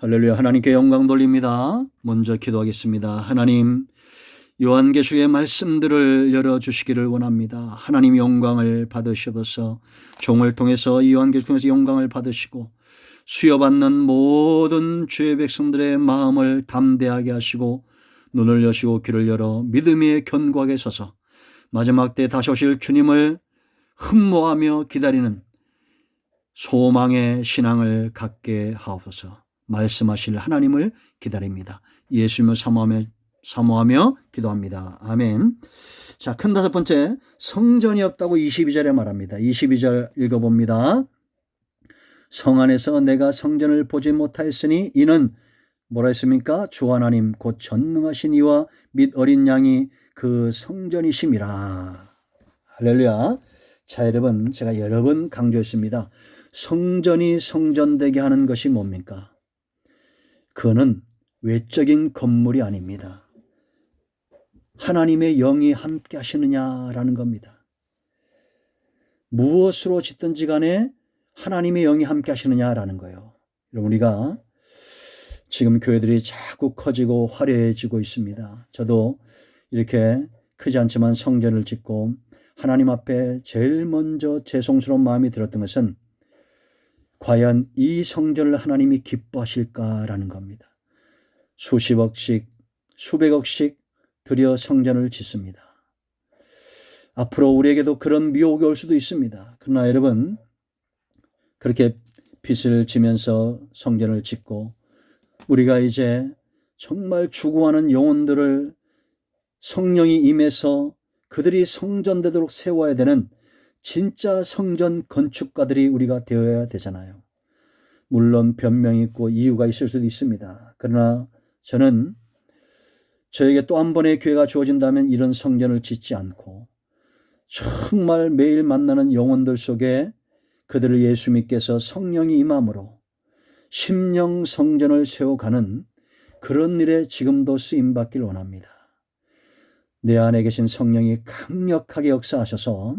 할렐루야. 하나님께 영광 돌립니다. 먼저 기도하겠습니다. 하나님, 요한계시의 말씀들을 열어주시기를 원합니다. 하나님 영광을 받으셔서 종을 통해서 이 요한계시 통해서 영광을 받으시고 수여받는 모든 주의 백성들의 마음을 담대하게 하시고 눈을 여시고 귀를 열어 믿음의 견고하게 서서 마지막 때 다시 오실 주님을 흠모하며 기다리는 소망의 신앙을 갖게 하옵소서. 말씀하실 하나님을 기다립니다. 예수님을 사모하며 기도합니다. 아멘. 자, 큰 다섯 번째, 성전이 없다고 22절에 말합니다. 22절 읽어봅니다. 성 안에서 내가 성전을 보지 못하였으니 이는 뭐라 했습니까? 주 하나님 곧 전능하신 이와 및 어린 양이 그 성전이심이라. 할렐루야. 자, 여러분, 제가 여러 번 강조했습니다. 성전이 성전되게 하는 것이 뭡니까? 그거는 외적인 건물이 아닙니다. 하나님의 영이 함께 하시느냐라는 겁니다. 무엇으로 짓든지 간에 하나님의 영이 함께 하시느냐라는 거예요. 여러분, 우리가 지금 교회들이 자꾸 커지고 화려해지고 있습니다. 저도 이렇게 크지 않지만 성전을 짓고 하나님 앞에 제일 먼저 죄송스러운 마음이 들었던 것은 과연 이 성전을 하나님이 기뻐하실까라는 겁니다. 수십억씩, 수백억씩 들여 성전을 짓습니다. 앞으로 우리에게도 그런 미혹이 올 수도 있습니다. 그러나 여러분, 그렇게 빚을 지면서 성전을 짓고 우리가 이제 정말 추구하는 영혼들을 성령이 임해서 그들이 성전되도록 세워야 되는 진짜 성전 건축가들이 우리가 되어야 되잖아요. 물론 변명이 있고 이유가 있을 수도 있습니다. 그러나 저는 저에게 또 한 번의 기회가 주어진다면 이런 성전을 짓지 않고 정말 매일 만나는 영혼들 속에 그들을 예수 믿께서 성령이 임함으로 심령 성전을 세워가는 그런 일에 지금도 쓰임받길 원합니다. 내 안에 계신 성령이 강력하게 역사하셔서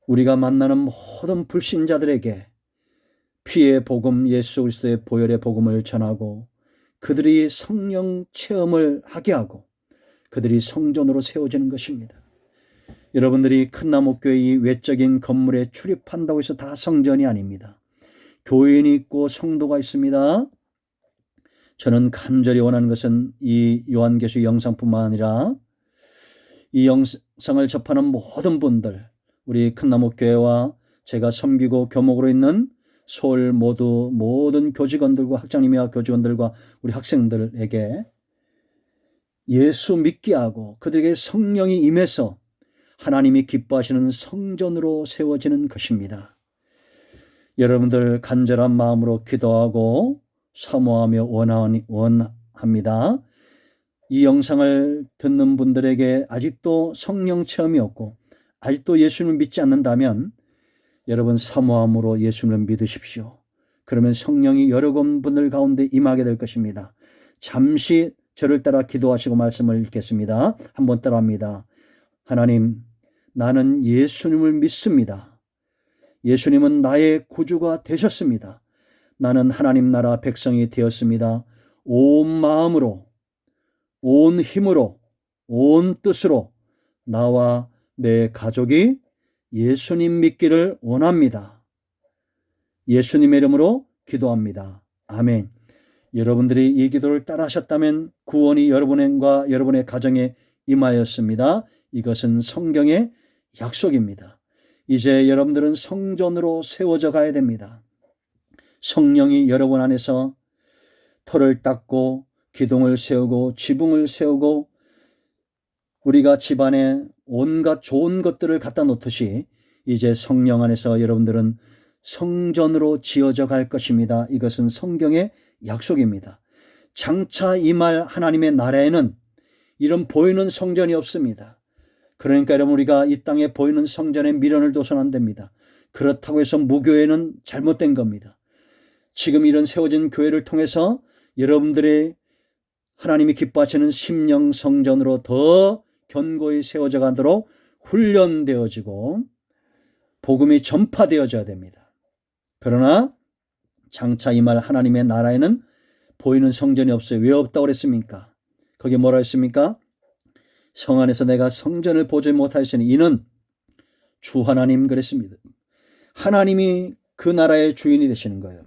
우리가 만나는 모든 불신자들에게 피의 복음, 예수 그리스도의 보혈의 복음을 전하고 그들이 성령 체험을 하게 하고 그들이 성전으로 세워지는 것입니다. 여러분들이 큰 나무교회의 외적인 건물에 출입한다고 해서 다 성전이 아닙니다. 교인이 있고 성도가 있습니다. 저는 간절히 원하는 것은 이 요한계시 영상뿐만 아니라 이 영상을 접하는 모든 분들, 우리 큰나무교회와 제가 섬기고 교목으로 있는 서울 모든 교직원들과 학장님이와 교직원들과 우리 학생들에게 예수 믿게 하고 그들에게 성령이 임해서 하나님이 기뻐하시는 성전으로 세워지는 것입니다. 여러분들 간절한 마음으로 기도하고 사모하며 원합니다. 이 영상을 듣는 분들에게 아직도 성령 체험이 없고 아직도 예수님을 믿지 않는다면 여러분 사모함으로 예수님을 믿으십시오. 그러면 성령이 여러 분들 가운데 임하게 될 것입니다. 잠시 저를 따라 기도하시고 말씀을 읽겠습니다. 한번 따라합니다. 하나님, 나는 예수님을 믿습니다. 예수님은 나의 구주가 되셨습니다. 나는 하나님 나라 백성이 되었습니다. 온 마음으로, 온 힘으로, 온 뜻으로 나와 내 가족이 예수님 믿기를 원합니다. 예수님의 이름으로 기도합니다. 아멘. 여러분들이 이 기도를 따라 하셨다면 구원이 여러분과 여러분의 가정에 임하였습니다. 이것은 성경의 약속입니다. 이제 여러분들은 성전으로 세워져 가야 됩니다. 성령이 여러분 안에서 터를 닦고 기둥을 세우고 지붕을 세우고 우리가 집안에 온갖 좋은 것들을 갖다 놓듯이 이제 성령 안에서 여러분들은 성전으로 지어져 갈 것입니다. 이것은 성경의 약속입니다. 장차 임할 하나님의 나라에는 이런 보이는 성전이 없습니다. 그러니까 여러분 우리가 이 땅에 보이는 성전에 미련을 둬서는 안 됩니다. 그렇다고 해서 무교회는 잘못된 겁니다. 지금 이런 세워진 교회를 통해서 여러분들의 하나님이 기뻐하시는 심령 성전으로 더 견고히 세워져 가도록 훈련되어지고 복음이 전파되어져야 됩니다. 그러나 장차 임할 하나님의 나라에는 보이는 성전이 없어요. 왜 없다고 그랬습니까? 거기 뭐라 했습니까? 성 안에서 내가 성전을 보지 못하였으니 이는 주 하나님 그랬습니다. 하나님이 그 나라의 주인이 되시는 거예요.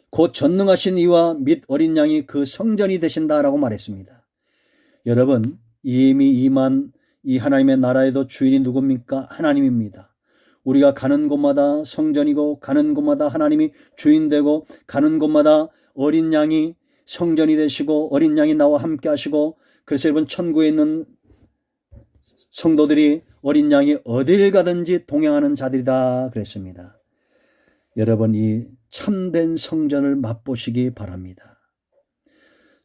곧 전능하신 이와 및 어린 양이 그 성전이 되신다라고 말했습니다. 여러분, 이미 임한 이 하나님의 나라에도 주인이 누굽니까? 하나님입니다. 우리가 가는 곳마다 성전이고 가는 곳마다 하나님이 주인 되고 가는 곳마다 어린 양이 성전이 되시고 어린 양이 나와 함께 하시고, 그래서 여러분 천국에 있는 성도들이 어린 양이 어딜 가든지 동행하는 자들이다 그랬습니다. 여러분, 이 참된 성전을 맛보시기 바랍니다.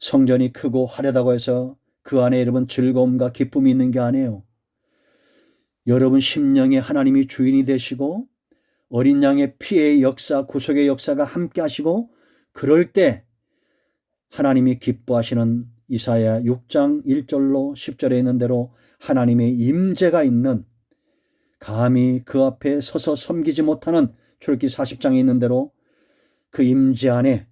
성전이 크고 화려하다고 해서 그 안에 여러분 즐거움과 기쁨이 있는 게 아니에요. 여러분 심령에 하나님이 주인이 되시고 어린 양의 피의 역사, 구속의 역사가 함께 하시고, 그럴 때 하나님이 기뻐하시는 이사야 6장 1절로 10절에 있는 대로 하나님의 임재가 있는, 감히 그 앞에 서서 섬기지 못하는 출애굽기 40장에 있는 대로 그 임재 안에,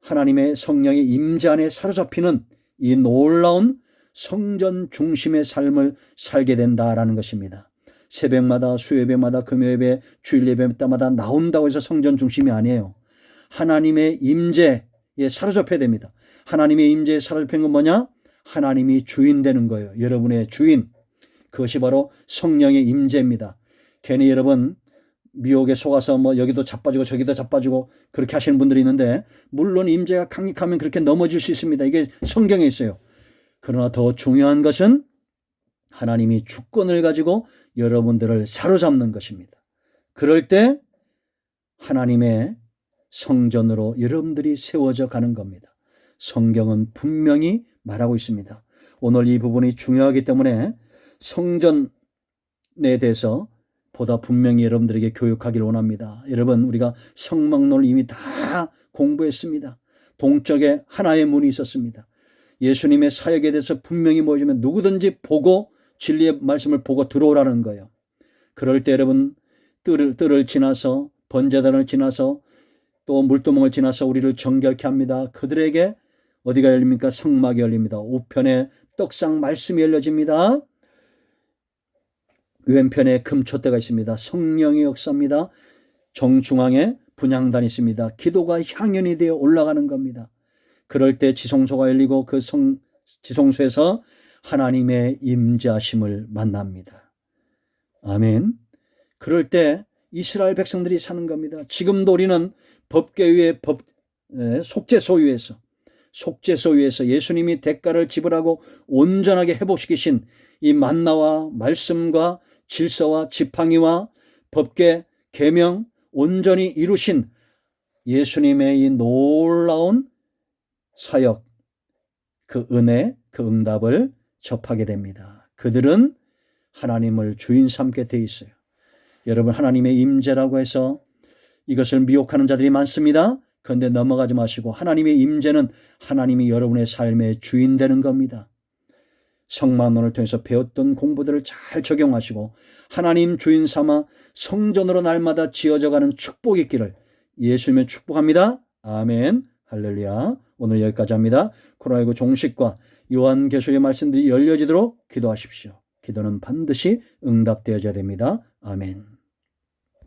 하나님의 성령의 임재 안에 사로잡히는 이 놀라운 성전 중심의 삶을 살게 된다라는 것입니다. 새벽마다, 수요예배마다, 금요예배, 주일예배 때마다 나온다고 해서 성전 중심이 아니에요. 하나님의 임재에 사로잡혀야 됩니다. 하나님의 임재에 사로잡힌 건 뭐냐? 하나님이 주인 되는 거예요. 여러분의 주인. 그것이 바로 성령의 임재입니다. 괜히 여러분 미혹에 속아서 뭐 여기도 자빠지고 저기도 자빠지고 그렇게 하시는 분들이 있는데, 물론 임재가 강력하면 그렇게 넘어질 수 있습니다. 이게 성경에 있어요. 그러나 더 중요한 것은 하나님이 주권을 가지고 여러분들을 사로잡는 것입니다. 그럴 때 하나님의 성전으로 여러분들이 세워져 가는 겁니다. 성경은 분명히 말하고 있습니다. 오늘 이 부분이 중요하기 때문에 성전에 대해서 보다 분명히 여러분들에게 교육하기를 원합니다. 여러분, 우리가 성막론을 이미 다 공부했습니다. 동쪽에 하나의 문이 있었습니다. 예수님의 사역에 대해서 분명히 보여주면 누구든지 보고 진리의 말씀을 보고 들어오라는 거예요. 그럴 때 여러분 뜰을 지나서, 번제단을 지나서, 또 물두멍을 지나서 우리를 정결케 합니다. 그들에게 어디가 열립니까? 성막이 열립니다. 우편에 떡상 말씀이 열려집니다. 왼편에 금촛대가 있습니다. 성령의 역사입니다. 정중앙에 분향단이 있습니다. 기도가 향연이 되어 올라가는 겁니다. 그럴 때 지성소가 열리고 그 지성소에서 하나님의 임재하심을 만납니다. 아멘. 그럴 때 이스라엘 백성들이 사는 겁니다. 지금도 우리는 법궤 위에 속죄소 위에서 예수님이 대가를 지불하고 온전하게 회복시키신 이 만나와 말씀과 질서와 지팡이와 법궤 계명 온전히 이루신 예수님의 이 놀라운 사역, 그 은혜, 그 응답을 접하게 됩니다. 그들은 하나님을 주인 삼게 돼 있어요. 여러분, 하나님의 임재라고 해서 이것을 미혹하는 자들이 많습니다. 그런데 넘어가지 마시고, 하나님의 임재는 하나님이 여러분의 삶의 주인 되는 겁니다. 성막론을 통해서 배웠던 공부들을 잘 적용하시고 하나님 주인 삼아 성전으로 날마다 지어져가는 축복이 있기를 예수님의 축복합니다. 아멘. 할렐루야. 오늘 여기까지 합니다. 코로나19 종식과 요한계시록의 말씀들이 열려지도록 기도하십시오. 기도는 반드시 응답되어져야 됩니다. 아멘.